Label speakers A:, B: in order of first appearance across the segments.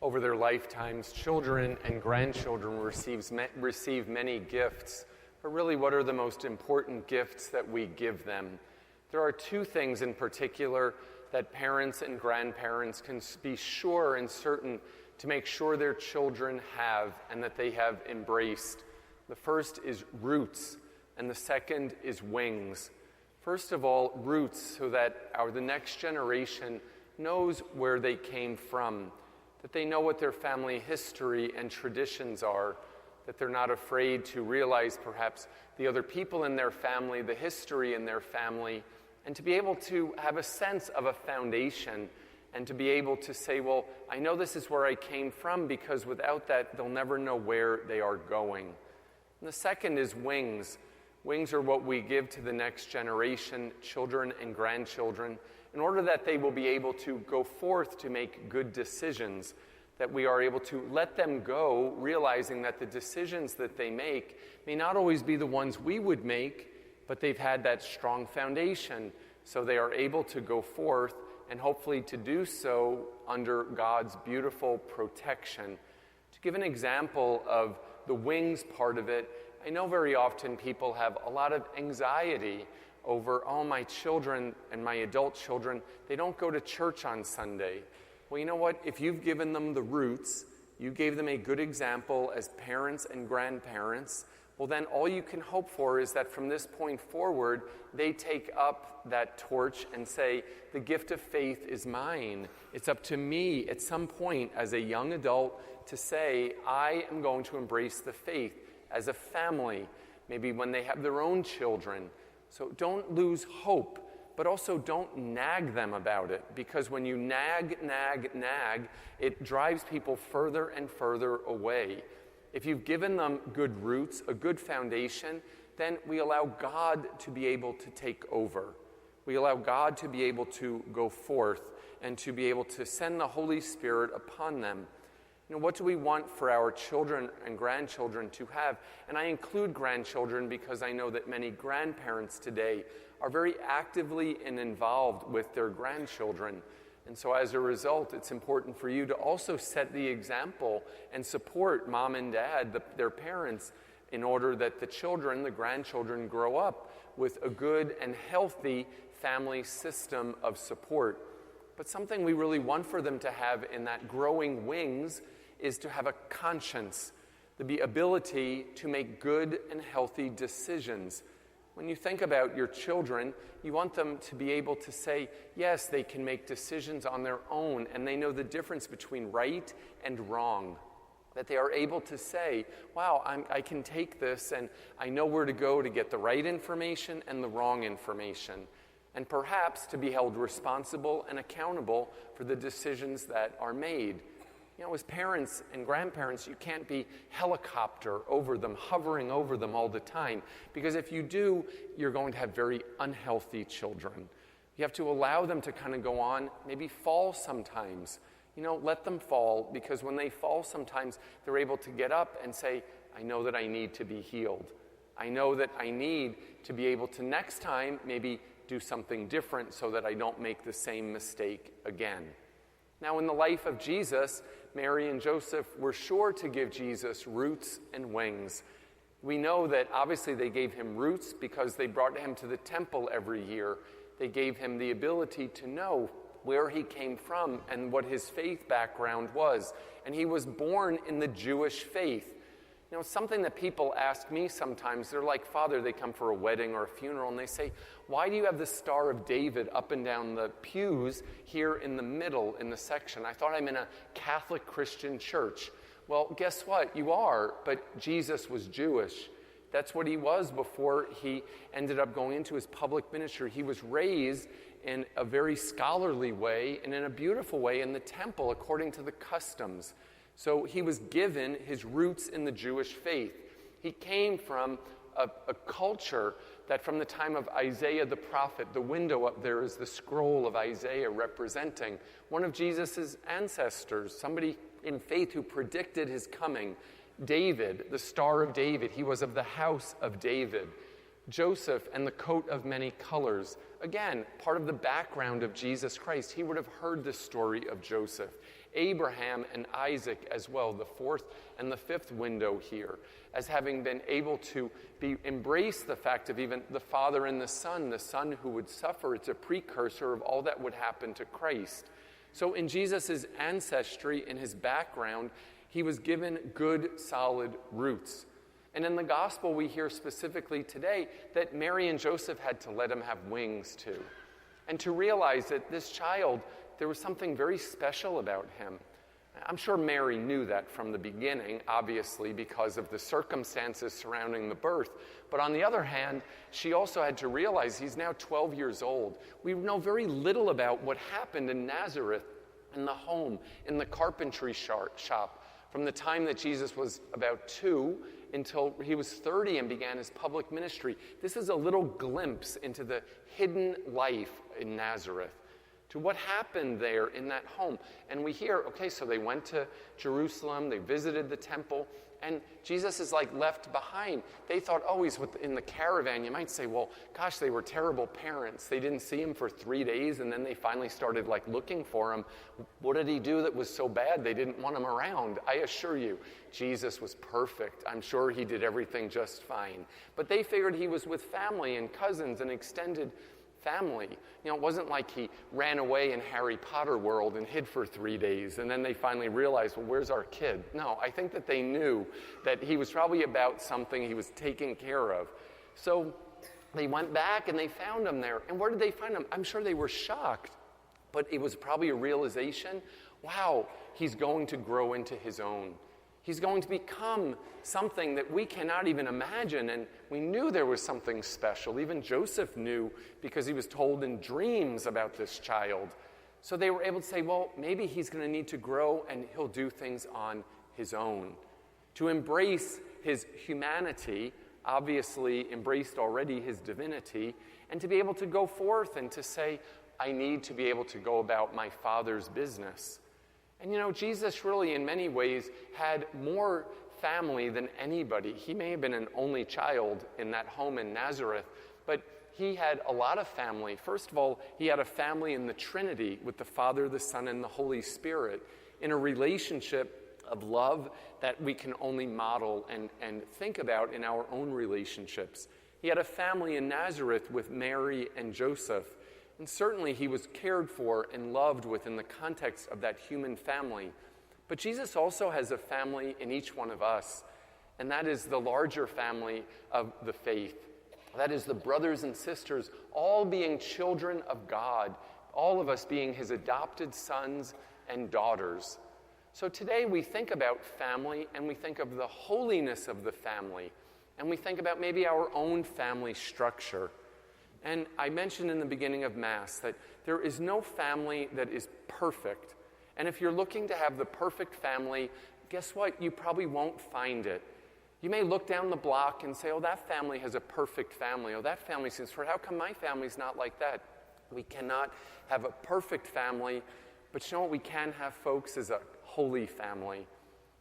A: Over their lifetimes, children and grandchildren receive many gifts. But really, what are the most important gifts that we give them? There are two things in particular that parents and grandparents can be sure and certain to make sure their children have and that they have embraced. The first is roots, and the second is wings. First of all, roots, so that the next generation knows where they came from, that they know what their family history and traditions are, that they're not afraid to realize perhaps the other people in their family, the history in their family, and to be able to have a sense of a foundation and to be able to say, well, I know this is where I came from, because without that, they'll never know where they are going. And the second is wings. Wings are what we give to the next generation, children and grandchildren, in order that they will be able to go forth to make good decisions, that we are able to let them go, realizing that the decisions that they make may not always be the ones we would make, but they've had that strong foundation, so they are able to go forth and hopefully to do so under God's beautiful protection. To give an example of the wings part of it, I know very often people have a lot of anxiety over, my children and my adult children, they don't go to church on Sunday. Well, you know what? If you've given them the roots, you gave them a good example as parents and grandparents, well, then all you can hope for is that from this point forward, they take up that torch and say, the gift of faith is mine. It's up to me at some point as a young adult to say, I am going to embrace the faith as a family, maybe when they have their own children. So don't lose hope, but also don't nag them about it, because when you nag, it drives people further and further away. If you've given them good roots, a good foundation, then we allow God to be able to take over. We allow God to be able to go forth and to be able to send the Holy Spirit upon them. What do we want for our children and grandchildren to have? And I include grandchildren because I know that many grandparents today are very actively and involved with their grandchildren. And so as a result, it's important for you to also set the example and support mom and dad, their parents, in order that the children, the grandchildren, grow up with a good and healthy family system of support. But something we really want for them to have in that growing wings is to have a conscience, the ability to make good and healthy decisions. When you think about your children, you want them to be able to say, yes, they can make decisions on their own, and they know the difference between right and wrong. That they are able to say, wow, I can take this, and I know where to go to get the right information and the wrong information. And perhaps to be held responsible and accountable for the decisions that are made. As parents and grandparents, you can't be helicopter over them, hovering over them all the time. Because if you do, you're going to have very unhealthy children. You have to allow them to kind of go on, maybe fall sometimes. Let them fall, because when they fall sometimes, they're able to get up and say, I know that I need to be healed. I know that I need to be able to next time maybe do something different so that I don't make the same mistake again. Now, in the life of Jesus, Mary and Joseph were sure to give Jesus roots and wings. We know that obviously they gave him roots because they brought him to the temple every year. They gave him the ability to know where he came from and what his faith background was. And he was born in the Jewish faith. Something that people ask me sometimes, they're like, Father, they come for a wedding or a funeral, and they say, why do you have the Star of David up and down the pews here in the middle in the section? I thought I'm in a Catholic Christian church. Well, guess what? You are, but Jesus was Jewish. That's what he was before he ended up going into his public ministry. He was raised in a very scholarly way and in a beautiful way in the temple according to the customs. So he was given his roots in the Jewish faith. He came from a culture that from the time of Isaiah the prophet, the window up there is the scroll of Isaiah representing one of Jesus' ancestors, somebody in faith who predicted his coming. David, the Star of David, he was of the house of David. Joseph and the coat of many colors. Again, part of the background of Jesus Christ. He would have heard the story of Joseph. Abraham and Isaac as well, the fourth and the fifth window here, as having been able to embrace the fact of even the Father and the Son who would suffer. It's a precursor of all that would happen to Christ. So in Jesus' ancestry, in his background, he was given good, solid roots. And in the gospel, we hear specifically today that Mary and Joseph had to let him have wings too. And to realize that this child, there was something very special about him. I'm sure Mary knew that from the beginning, obviously, because of the circumstances surrounding the birth. But on the other hand, she also had to realize he's now 12 years old. We know very little about what happened in Nazareth, in the home, in the carpentry shop, from the time that Jesus was about 2 until he was 30 and began his public ministry. This is a little glimpse into the hidden life in Nazareth, to what happened there in that home. And we hear, okay, so they went to Jerusalem, they visited the temple, and Jesus is like left behind. They thought, oh, he's in the caravan. You might say, well, gosh, they were terrible parents. They didn't see him for 3 days, and then they finally started like looking for him. What did he do that was so bad they didn't want him around? I assure you, Jesus was perfect. I'm sure he did everything just fine. But they figured he was with family and cousins and extended family. You know, it wasn't like he ran away in Harry Potter world and hid for 3 days and then they finally realized, well, where's our kid? No, I think that they knew that he was probably about something he was taking care of. So they went back and they found him there. And where did they find him? I'm sure they were shocked, but it was probably a realization, wow, he's going to grow into his own. He's going to become something that we cannot even imagine. And we knew there was something special. Even Joseph knew because he was told in dreams about this child. So they were able to say, well, maybe he's going to need to grow and he'll do things on his own. To embrace his humanity, obviously embraced already his divinity, and to be able to go forth and to say, I need to be able to go about my Father's business. And you know, Jesus really in many ways had more family than anybody. He may have been an only child in that home in Nazareth, but he had a lot of family. First of all, he had a family in the Trinity with the Father, the Son, and the Holy Spirit in a relationship of love that we can only model and think about in our own relationships. He had a family in Nazareth with Mary and Joseph. And certainly he was cared for and loved within the context of that human family. But Jesus also has a family in each one of us, and that is the larger family of the faith. That is the brothers and sisters, all being children of God, all of us being his adopted sons and daughters. So today we think about family, and we think of the holiness of the family, and we think about maybe our own family structure. And I mentioned in the beginning of Mass that there is no family that is perfect. And if you're looking to have the perfect family, guess what? You probably won't find it. You may look down the block and say, oh, that family has a perfect family. Oh, that family seems for how come my family's not like that? We cannot have a perfect family, but you know what we can have, folks, is a holy family.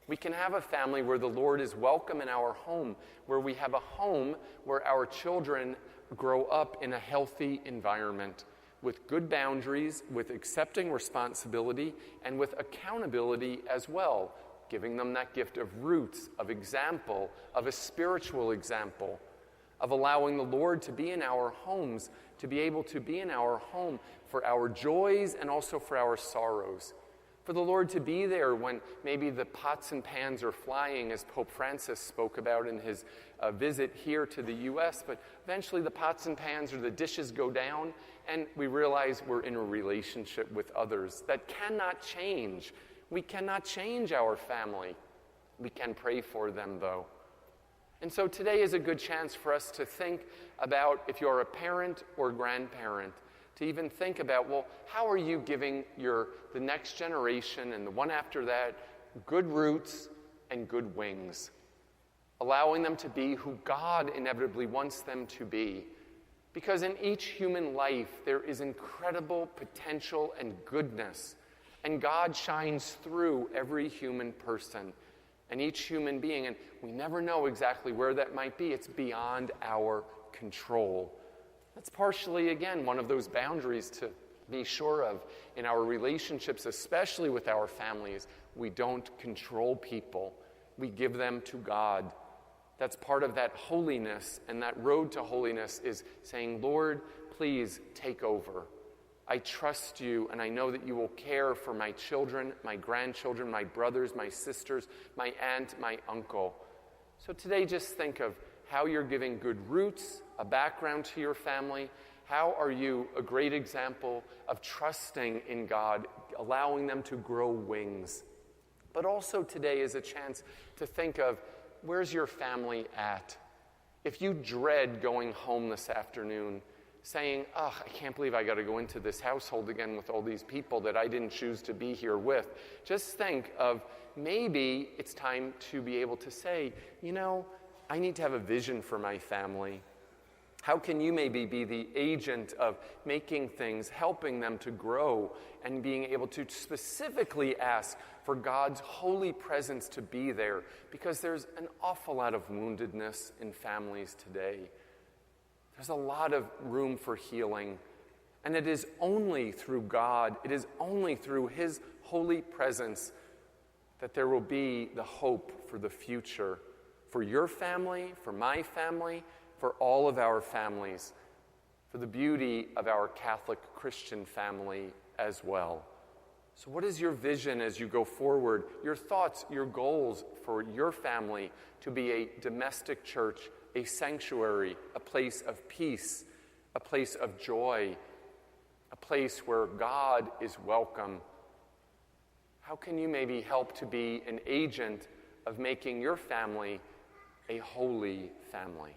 A: We can have a family where the Lord is welcome in our home, where we have a home where our children grow up in a healthy environment with good boundaries, with accepting responsibility, and with accountability as well, giving them that gift of roots, of example, of a spiritual example, of allowing the Lord to be in our homes, to be able to be in our home for our joys and also for our sorrows. For the Lord to be there when maybe the pots and pans are flying, as Pope Francis spoke about in his visit here to the U.S., but eventually the pots and pans or the dishes go down, and we realize we're in a relationship with others. That cannot change. We cannot change our family. We can pray for them, though. And so today is a good chance for us to think about, if you're a parent or grandparent, to even think about, well, how are you giving the next generation and the one after that good roots and good wings, allowing them to be who God inevitably wants them to be. Because in each human life, there is incredible potential and goodness, and God shines through every human person and each human being, and we never know exactly where that might be. It's beyond our control. That's partially, again, one of those boundaries to be sure of in our relationships, especially with our families, we don't control people. We give them to God. That's part of that holiness, and that road to holiness is saying, Lord, please take over. I trust you, and I know that you will care for my children, my grandchildren, my brothers, my sisters, my aunt, my uncle. So today, just think of how you're giving good roots, a background to your family. How are you a great example of trusting in God, allowing them to grow wings? But also today is a chance to think of, where's your family at? If you dread going home this afternoon, saying, I can't believe I got to go into this household again with all these people that I didn't choose to be here with, just think of maybe it's time to be able to say, I need to have a vision for my family. How can you maybe be the agent of making things, helping them to grow, and being able to specifically ask for God's holy presence to be there? Because there's an awful lot of woundedness in families today. There's a lot of room for healing. And it is only through God, it is only through His holy presence that there will be the hope for the future. For your family, for my family, for all of our families, for the beauty of our Catholic Christian family as well. So what is your vision as you go forward? Your thoughts, your goals for your family to be a domestic church, a sanctuary, a place of peace, a place of joy, a place where God is welcome. How can you maybe help to be an agent of making your family a holy family?